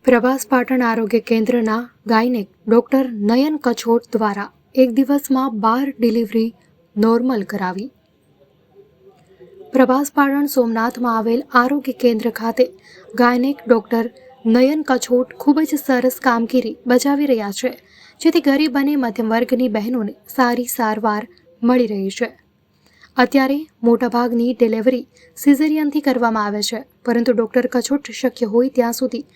પ્રભાસ પાટણ આરોગ્ય કેન્દ્રના gynaec doctor નયન કછોટ દ્વારા એક દિવસમાં 12 ડિલિવરી નોર્મલ કરાવી. પ્રભાસ પાટણ સોમનાથમાં આવેલ આરોગ્ય કેન્દ્ર ખાતે ગાયનેક ડોક્ટર નયન કછોટ ખૂબ જ સરસ કામગીરી બજાવી રહ્યા છે, જેથી ગરીબ અને મધ્યમ વર્ગની બહેનોને સારી સારવાર મળી રહી છે. અત્યારે મોટાભાગની ડિલિવરી સિઝેરિયનથી કરવામાં આવે છે, પરંતુ ડૉક્ટર કછોટ શક્ય હોય ત્યાં સુધી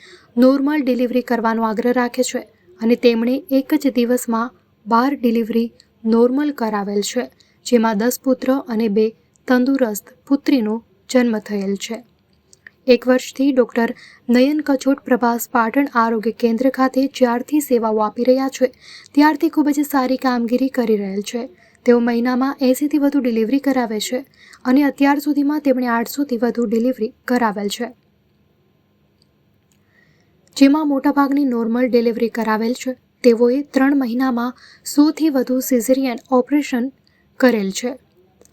નોર્મલ ડિલિવરી કરવાનો આગ્રહ રાખે છે અને તેમણે એક જ દિવસમાં 12 ડિલિવરી નોર્મલ કરાવેલ છે, જેમાં 10 પુત્ર અને 2 તંદુરસ્ત પુત્રીનો જન્મ થયેલ છે. 1 વર્ષથી ડૉક્ટર નયન કછોટ પ્રભાસ પાટણ આરોગ્ય કેન્દ્ર ખાતે જ્યારથી સેવાઓ આપી રહ્યા છે ત્યારથી ખૂબ જ સારી કામગીરી કરી રહેલ છે. તેઓ મહિનામાં 80થી વધુ ડિલિવરી કરાવે છે અને અત્યાર સુધીમાં તેમણે 800થી વધુ ડિલિવરી કરાવેલ છે, જેમાં મોટાભાગની નોર્મલ ડિલિવરી કરાવેલ છે. તેઓએ 3 મહિનામાં 100થી વધુ સિઝેરિયન ઓપરેશન કરેલ છે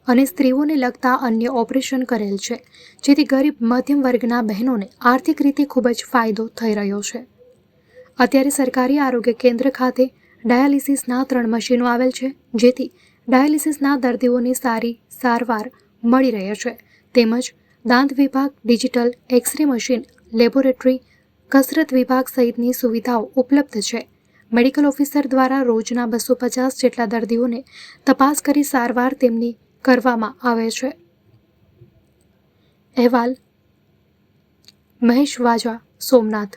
અને સ્ત્રીઓને લગતા અન્ય ઓપરેશન કરેલ છે, જેથી ગરીબ મધ્યમ વર્ગના બહેનોને આર્થિક રીતે ખૂબ જ ફાયદો થઈ રહ્યો છે. અત્યારે સરકારી આરોગ્ય કેન્દ્ર ખાતે ડાયાલિસિસના 3 મશીનો આવેલ છે, જેથી ડાયાલિસિસના દર્દીઓને સારી સારવાર મળી રહે છે. તેમજ દાંત વિભાગ, ડિજિટલ એક્સ-રે મશીન, લેબોરેટરી, કસરત વિભાગ સહિતની સુવિધાઓ ઉપલબ્ધ છે. મેડિકલ ઓફિસર દ્વારા રોજના 250 જેટલા દર્દીઓને તપાસ કરી સારવાર તેમની કરવામાં આવે છે. અહેવાલ મહેશ વાજા, સોમનાથ.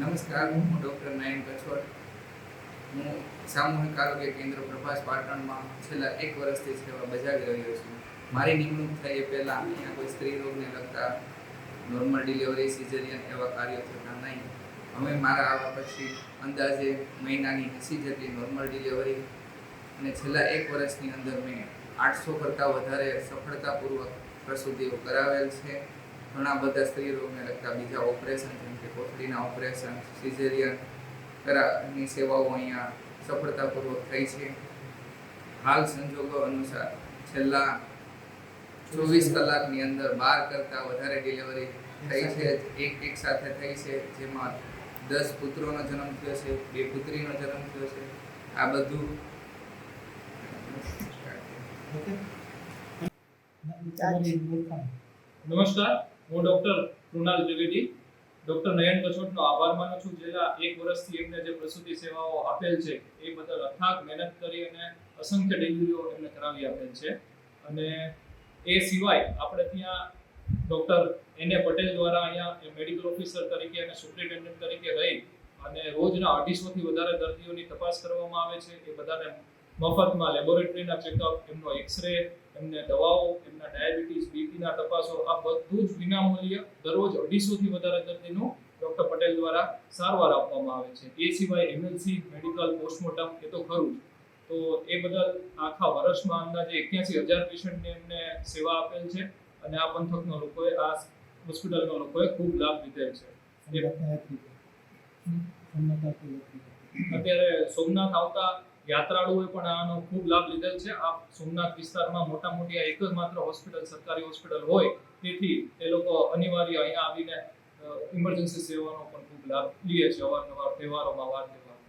નમસ્કાર, હું ડૉક્ટર નયન કછોટ. હું સામૂહિક આરોગ્ય કેન્દ્ર પ્રભાસ પાટણમાં છેલ્લા 1 વર્ષથી સેવા બજાવી રહ્યો છું. મારી નિમણૂક થઈ એ પહેલાં અહીંયા કોઈ સ્ત્રી રોગને લગતા નોર્મલ ડિલિવરી, સિઝેરિયન એવા કાર્યો થતા નહીં. હવે મારા આવા પછી અંદાજે મહિનાની 80 જેટલી નોર્મલ ડિલિવરી અને છેલ્લા 1 વર્ષની અંદર મેં 800 કરતાં વધારે સફળતાપૂર્વક પ્રસૂતિઓ કરાવેલ છે. ઘણા બધા સ્ત્રી રોગને લગતા બીજા ઓપરેશન, જેમ કે કોથળીના ઓપરેશન, સિઝેરિયન ની સેવાઓ અહીંયા સફળતાપૂર્વક થઈ છે. હાલ સંજોગો અનુસાર છેલ્લા 24 કલાકની અંદર 12 કરતાં વધારે ડિલિવરી થઈ છે. એક સાથે થઈ છે, જેમાં 10 પુત્રોનો જન્મ થયો છે, 2 પુત્રીનો જન્મ થયો છે. આ બધું નમસ્કાર, હું ડોક્ટર કૃણાલ ત્રિવેદી ડોક્ટર નયન કછોટનો આભાર માનું છું. છેલ્લા 1 વર્ષથી એમને જે પ્રસૂતિ સેવાઓ આપેલ છે એ બદલ અથાગ મહેનત કરી અને અસંખ્ય ડિલિવરીઓ એમને કરાવી આપેલ છે. અને એ સિવાય આપણે ત્યાં ડોક્ટર એને પટેલ દ્વારા અહીંયા મેડિકલ ઓફિસર તરીકે અને સુપ્રિન્ટેન્ડન્ટ તરીકે રહી અને રોજના 250થી વધારે દર્દીઓની તપાસ કરવામાં આવે છે. એ બધાને મફતમાં લેબોરેટરીના ચેકઅપ, એમનો એક્સ-રે, એમને દવાઓ, એમના ડાયાબિટીસ, બીપીના તપાસો, આ બધું જ વિનામૂલ્ય દરરોજ 250થી વધારે દર્દીનું ડોક્ટર પટેલ દ્વારા સારવાર આપવામાં આવે છે. એ સિવાય એમએલસી, મેડિકલ, પોસ્ટમોર્ટમ એ તો ખરું જ. તો એ બદલ આખા વર્ષમાં અંદાજે 81,000 પેશન્ટને એમને સેવા આપેલ છે અને આ પંથકના લોકોએ, આ હોસ્પિટલના લોકોએ ખૂબ લાભ લીધેલ છે. અત્યારે સોમનાથ આવતા યાત્રાળુઓએ પણ આનો ખૂબ લાભ લીધેલ છે. આ સોમનાથ વિસ્તારમાં મોટા મોટી આ એક જ માત્ર હોસ્પિટલ, સરકારી હોસ્પિટલ હોય, તેથી એ લોકો અનિવાર્ય અહીંયા આવીને ઇમરજન્સી સેવાનો પણ ખૂબ લાભ લે છે અવારનવાર, તહેવારોમાં, વાર તહેવાર.